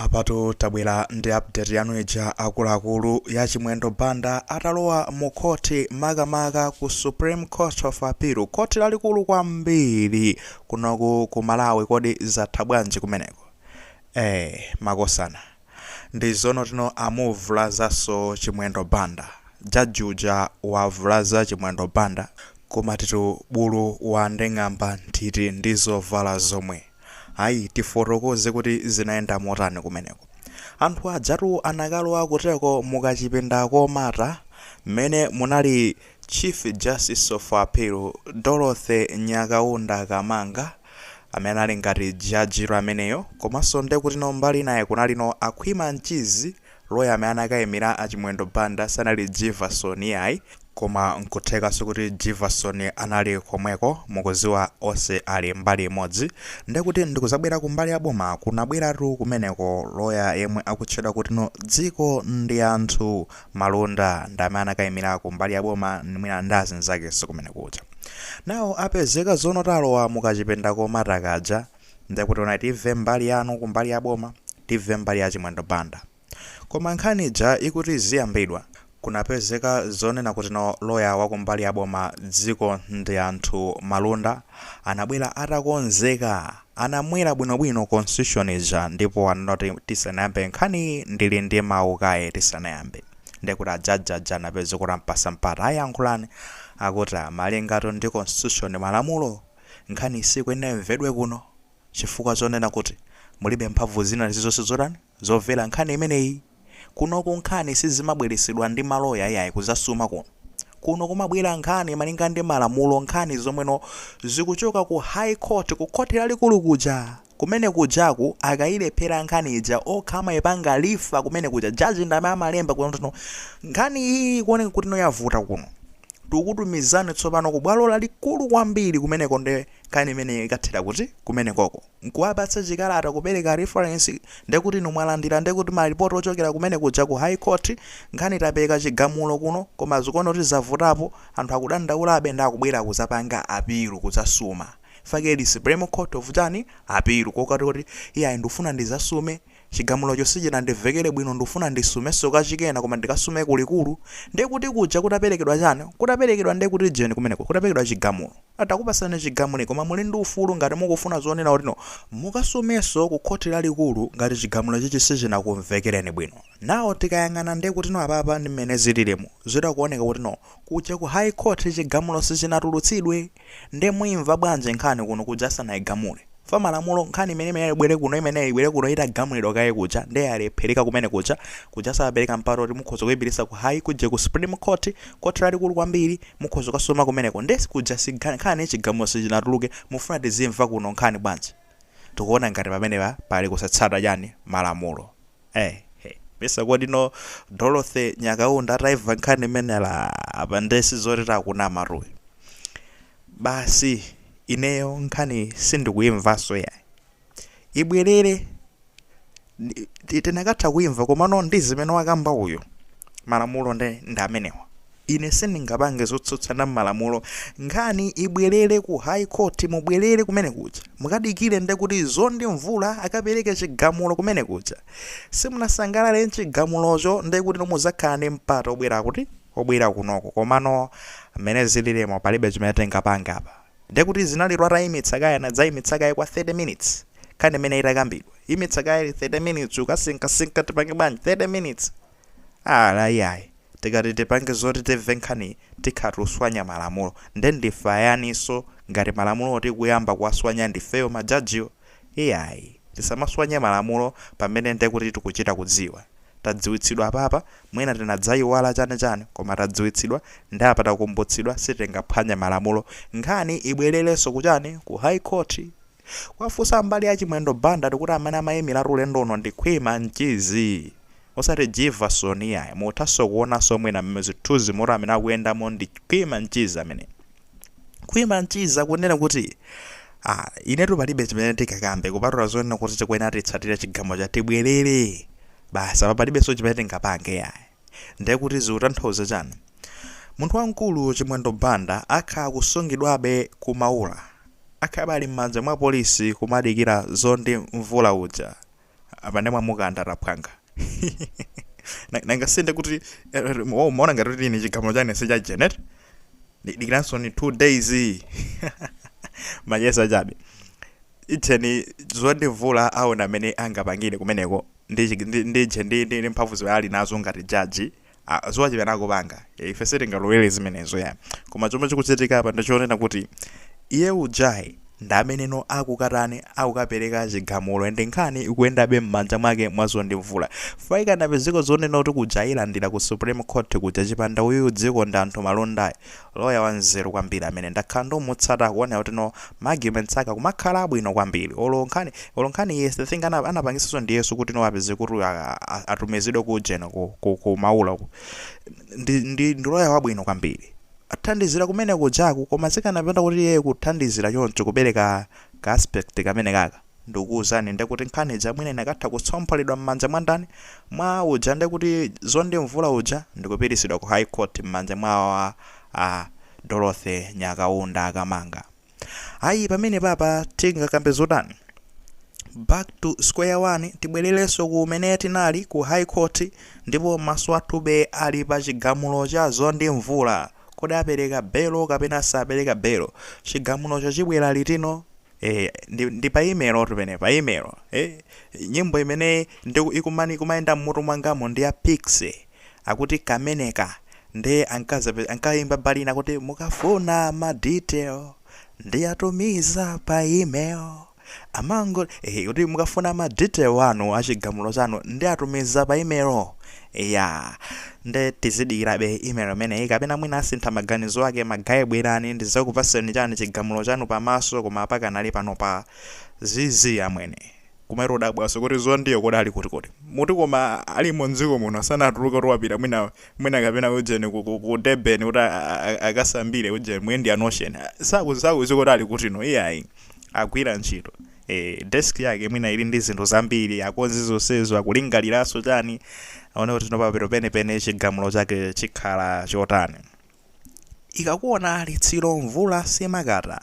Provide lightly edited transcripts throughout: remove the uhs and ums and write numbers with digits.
Apatu tabwera ndi update yanu ija akuluakulu ya Chimwendo Banda atalowa mu khoti makamaka ku Supreme Court of Appeal, khoti lalikulu kwambiri kunoku ku Malawi. Kodi zatha bwanji kumeneko? Makosana ndi zono tino amuvulazaso Chimwendo Banda, jaji uja wavulaza Chimwendo Banda komatitu bulu wa ndeng'amba nthiti ndizovala zomwe. Ayi tifotokoze kuti zinaenda motani kumeneko. Anthu ajatu anakalowa kuteko mukachipinda komata mmene munali Chief Justice of Appeal Dorothy Nyakaunda Kamanga amene ali ngati jaji ameneyo, komanso ndekuti mbali naye kunalino Akhwima Mchizi lawyer amene anakayimira a Chimwendo Banda sanali Jefferson yayi, koma nkuthekaso kuti Jefferson anali komweko mukuziwa onse ali mbali imodzi. Ndekuti ndikuzabwera kumbali ya boma kunabweratu kumeneko lawyer yemwe akutchedwa kuti no dziko ndi anthu Malonda ndi amene anakayimira kumbali ya boma mwina ndi azinzakenso kumeneko uja. Nawo apezeka zono talowa mukachipinda komata kaja, ndekuti ona timve mbali yanu kumbali ya boma timve mbali ya Chimwendo Banda. Koma nkhani ija ikuti ziyambidwa kunapezeka zonena kuti no lawyer wakumbali ya boma dziko ndi anthu Malonda anabwera atakonzeka, anamwera bwinobwino constitution ija, ndipo anati tisanayambe nkhani ndili ndi mawu kaye tisanayambe. Ndekuti ajaji anapeza kuti ampasa mpata ayankhulani akuti malingato ndi constitution malamulo nkhani siku ina imvedwe kuno, chifukwa zonena kuti mulibe mphamvu zina zizonse zotani zovera nkhani imeneyi. Kuno nkhani sizimabweresedwa ndi maloya yayi kuzasuma kuno kumabwera nkhani malinga ndi malamulo, nkhani zomweno zikuchoka ku high court, ku khoti lalikulu kuja. Kumene kujaku akayilephera nkhani ija okhama ipanga lifa kumene kuja jaji ndame amalemba kuno nkhani iyi kuoneka kuti no yavuta kuno, tikutumizani tsopano ku bwalo lalikulu kwambiri kumeneko nde nkhani imene ikathera kuti kumenekoko nkuwapatsa chikalata kupereka reference, ndekuti inu mwalandira ndekuti malipoti ochokera kumene kuja ku high court nkhani tapereka chigamulo kuno, koma zikuona kuti zavutapo anthu akudandaulabe ndi akubwera kuzapanga apilu kuzasuma. Fakeli Supreme Court of Appeal kokati kuti iya ndifuna ndizasume chigamulo chonse chinandivekere bwino, ndifuna ndisumeso kachikena koma ndikasume kulikulu. Ndekuti kuja kutaperekedwa chani, kutaperekedwa ndekuti jeni kumeneko kutaperekedwa chigamulo, atakupasani chigamulo koma muli ndi ufulu ngati mukufuna zonena kuti no mukasumeso ku khoti lalikulu ngati chigamulo chichi sichinakumvekereni bwino. Nawo tikayang'ana ndekuti no apapa ndi mmene zililemo zitakuoneka kuti no kuja ku high court chigamulo sichinatulutsidwe. Nde muimva bwanji nkhani kuno kuja sanaigamule fa malamulo nkhani imene ibwere kuno, imene ibwere kuno itagamulidwa kaye kuja ndi alephereka kumene kuja sapereka mpata kuti mukhoza kuyipirisa ku high kuje ku Supreme Court, khoti lalikulu kwambiri mukhoza kasoma kumeneko. Ndesi kuja nkhani chigamulo sichinatuluke, mufuna tizimva kuno nkhani bwanji. Tikuona ngati pamenepa pali kusatsata chani malamulo. Pesa kodi no Dorothy Nyakaunda ataiva nkhani imenela apa ndesi zoti takunama ruwe. Basi ineyo nkhani sindikuyimvaso yayi ibwerere tinakatha kuimva, koma no ndi zimene wakamba uyo malamulo ndi amenewa. Ine sindingapange zotsutsana malamulo, nkhani ibwerere ku high court, mubwerere kumene kuja mukadikire ndekuti zondi mvula akapereke chigamulo kumene kuja. Simunasangalale chigamulocho ndekuti nomuzakhala ndi mpata obwera kunoko, komano amene zililemo palibe chimene tingapanga apa. Ndekuti zinalirwa atayimitsa kaya nadzayimitsa kaya kwa 30 minutes nkhani imene itakambidwa, imitsa kaya 30 minutes ukasinkasinka tipange bwanji 30 minutes. Yayi tikati tipange zoti timve nkhani tikhati uswanya malamulo, nde ndifayaniso ngati malamulo tikuyamba kuwaswanya ndifeyo majajiyo. Yayi tisamaswanye malamulo pamene ndekuti tikuchita kudziwa. Tadziwitsidwa apapa mwina tinadzayiwala chani koma tadziwitsidwa ndi apa takumbutsidwa sitingaphwanye malamulo. Nkhani ibwererenso kuchani ku high court. Kwafusa mbali ya Chimwendo Banda tikuti amene amayimira ulendo uno ndi Akhwima Mchizi osati Jefferson yayi, muthaso kuonanso mwina mmezithuzi moti amene akuyendamo ndi Akhwima Mchizi amene. Akhwima Mchizi akunena kuti inetu palibe chimene tikakambe kupatula zonena kuti tikwena titsatire chigamulo cha tibwerere. Basi apa palibe so chimene tingapange yayi. Ndekuti zikutanthauza chani, munthu wamkulu Chimwendo Banda akhala kusungidwabe ku Maula, akhala ali m'manja mwa polisi kumadikira zondi mvula uja apa ndemwe mukanda rapwanga nangasinde kuti umaona ngati kuti ni chigamulo chane secha Janet ndikiranso ni 2 days machesa chabe icheni zondivula aona amene angapangire kumeneko ndi mphamvu zimene ali nazo ngati jaji ziwachipena kupanga ife sitingalowere zimenezo ya koma chomwe chikuchitika apa ndichonena kuti iye ujayi ndi ameneno akukapereka chigamulo ende nkhani ikuyendabe m'manja mwake mwazondivula faikana peziko zonena kuti kujayilandira ku Supreme Court kuja chipanda uyu dziko ndi anthu malonda loya wanzeru kwambiri amene ndakhala ndomutsata kuona kuti no arguments aka kumakhala abwino kwambiri olonkhani yes the thing anapangisanso ndi Yesu kuti no apeze kuti atumizidwe ku jena ku maula ndi loya wabwino kwambiri athandizira kumene kujaku koma sikanapenda kuti iye kuthandizira choncho kubereka ka aspect kamene kaka ndikuwuzani ndekuti nkhani jamwine inakatha kutsompholedwa m'manja mwa ndani mwa uja ndekuti zondimvula uja ndikupitisidwa ku High Court m'manja mwa Dorothy Nyakaunda akamanga ayi pamene papa tingakambe zotani back to square one tibwererenso kumene tinali ku High Court ndipo maso athu ali pa chigamulo cha zondimvula kodi apereka belo kapena sapereka belo chigamulo chibwera litino ndi pa email otupene pa email nyimbo imene ikumayenda mmutu mwangamo ndi ya Pixie akuti kameneka ndi ankayimba balina kuti mukafuna ma detail ndi atumiza pa email amango kuti mukafuna ma detail wanu achigamulo chanu ndi atumiza pa email ya nde tizidikirabe email amene kapena mwina asintha maganizo ake magaye bwerani ndizakupaseni chani chigamulo chanu pamaso koma pakanali pano pa zizi amwene kumaroda bwaso kuti zondiyo kodali kuti muti koma ali monziko muno asanatuluka wapita mwina kapena ujene ku Durban kuti akasambire ujene muindi anocean sakuzi kodali kuti no iyayi agwira ntchito desk yake mwina ili ndi zinthu zambiri akonzi zonsezo akulingaliraso chani aone kuti nopapero penepene chigamulo chake chikhala chotani ikakuona litsiro mvula simakata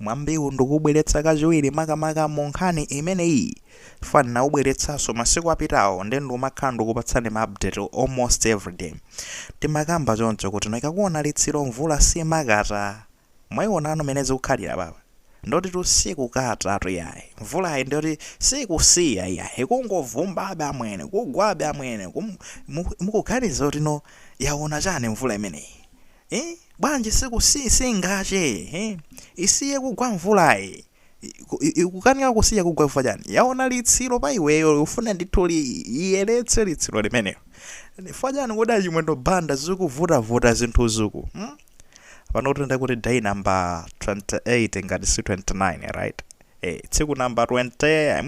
mwambiwu ndikubweretsa kachiwiri makamaka mu nkhani imeneyi fanna ubweretsanso masiku apitawo ndi umakhala ndikupatsani ma update almost every day timakamba choncho kuti ikakuona litsiro mvula simakata mwayiona ano menezi kukhalira papa ndoti tusiku katatu yayi mvula ayi ndoti sikusiya yayi kungovumbabe amwene kugwabe amwene mukuganiza kuti no yaona chani mvula imeneyi bwanji singache isiye kugwa mvulayi kukanika kusiya kugwa mvula chani yaona litsiro pa iweyo ufuna ndithuli iyeretse litsiro limenelo fajani kuda chimwendo banda zikuvutavuta zinthu zuku pano tenda kuti day number 28 ngati si 29 right tsiku number 20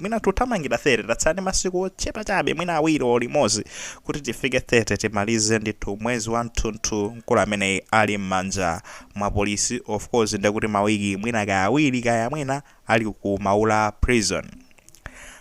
mwina tutamangira 30 tatsani masiku chepa chabe mwina awiri olimozi kuti tifike 30 timalize ndithu mwezi wa mtunthu mkulu amene ali m'manja mwa polisi of course ndekuti mawiki mwina kaya awiri kaya mwina ali ku Maula prison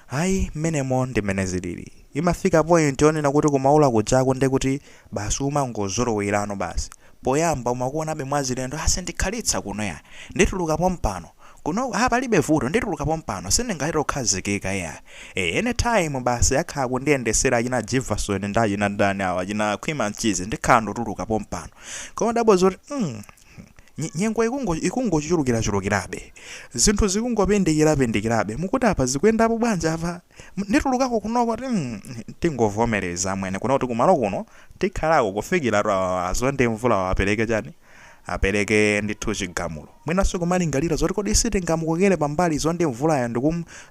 ayi menemo ndi mene zilili imafika point yonena kuti ku Maula kujako ndekuti basi umangozolowelano basi poyamba umakuonabe mwazilendo asindikhalitsa kuno ya nditulukapo mpano kuno palibe vuto nditulukapo mpano sindingatero khazikika ya anytime basi akhala kundiyendesera achina Jefferson ndi achina Dani awa achina Queen Cheese ndikhala ndotulukapo mpano koma dabozoti nyengo ikungochulukirabe zinthu zikungopendekerabe mukuti apa zikuyendapo bwanja apa nditulukako kunoko tingovomereza amwene kuna kuti kumalo kuno tikhalako kufikira azondimvula apereke chani apereke ndithu chigamulo mwinaso kumalingalira zoti kodi sitingamukokere pambali zondimvulayo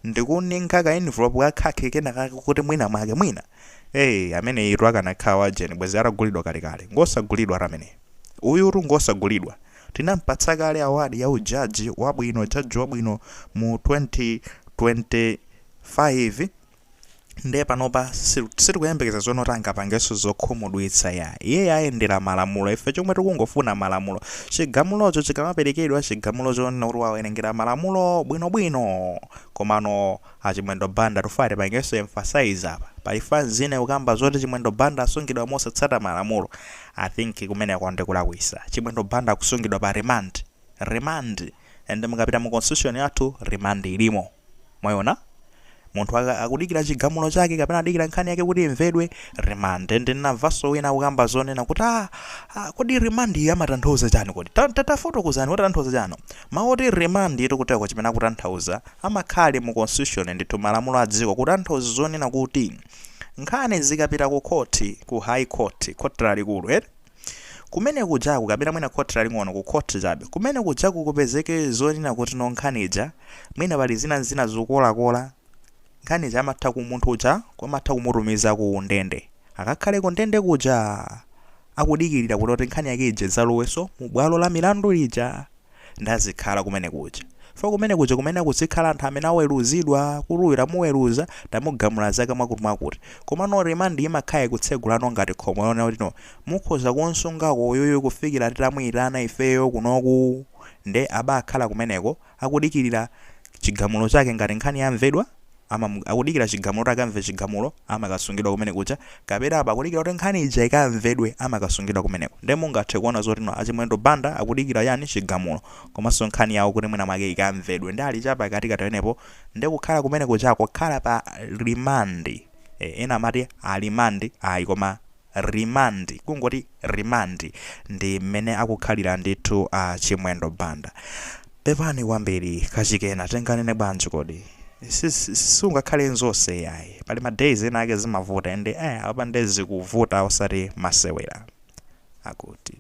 ndikuninga ka envelope kakhake kenaka kuti mwina mwake mwina amene itu akanakhala wajeni bwezi atagulidwa kalekale ngosagulidwa ramene uyutu ngosagulidwa tinampatsa kale award ya ujaji wabwino jaji wabwino mu 2025 ndiye panopa sitikuyembekeza zonotanga pangeso zokhumudwitsa iye ayendera malamulo ife chomwe tikungofuna malamulo chigamulocho chikamaperekedwa chigamulocho kuti wawerengera malamulo bwinobwino komano achimwendo banda tufale pangeso emphasize apa paifa zine ukamba zoti chimwendo banda asungidwa mosatsata malamulo I think kumene kwandikulakwisa chimwendo banda akusungidwa pa remand and mukapita mu constitution yathu remand ilimo moyona munthu akudikira chigamulo chake kapena adikira nkhani yake kuti imvedwe remand. Ndinamvanso wina akukamba zonena kuti kodi remand amatanthauza chani kodi tatafotokozani kuti atanthauza chani mawu oti remand tikuteko chimene akutanthauza amakhale mu constitution ndithu malamulo a dziko kutanthauza zonena kuti nkhani zikapita ku court, ku high court, court lalikulu kumene kujaku kapena mwina court laling'ono ku court chabe kumene kujaku kupezeke zonena kuti no nkhanija mwina pali zina zokolakola nkhanija amatha ku munthu uja kwamatha kumutumiza ku ndende akakhale ku ndende kuja akudikirira kuti nkhani yake ije zaloweso mu bwalo la milandu lija ndazikhala kumene kuja fo kumene kuja kumene kuzikhala anthu amene aweruzidwa kuluwira muweruza tamugamula zake mwakuti koma no remand imakhaye kutsegulano ngati khomo yona kuti no mukhoza kunsungako yoyo kufikira titamuyitana ifeyo kunoku nde abakhala kumeneko akudikirira chigamulo chake ngati nkhani yamvedwa akudikira chigamulo akamve chigamulo amakasungidwa kumene kuja kapena akudikira kuti nkhani ija ikamvedwe amakasungidwa kumeneko nde mungathe kuona zoti no achimwendo banda akudikira yani chigamulo komanso nkhani yawo kuti mwina mwake ikamvedwe ndi ali chapa katikati penepo nde kukhala kumene kuja kukhala pa remand ena amati alimandi ayi koma remand kungoti remand ndi mmene akukhalira ndithu achimwendo banda. Pepani kwambiri kachikena tenganene bwanji kodi sungakhale nzonse yayi pali ma days ena ake zimavuta ende apa ndezi kuvuta osati masewera akuti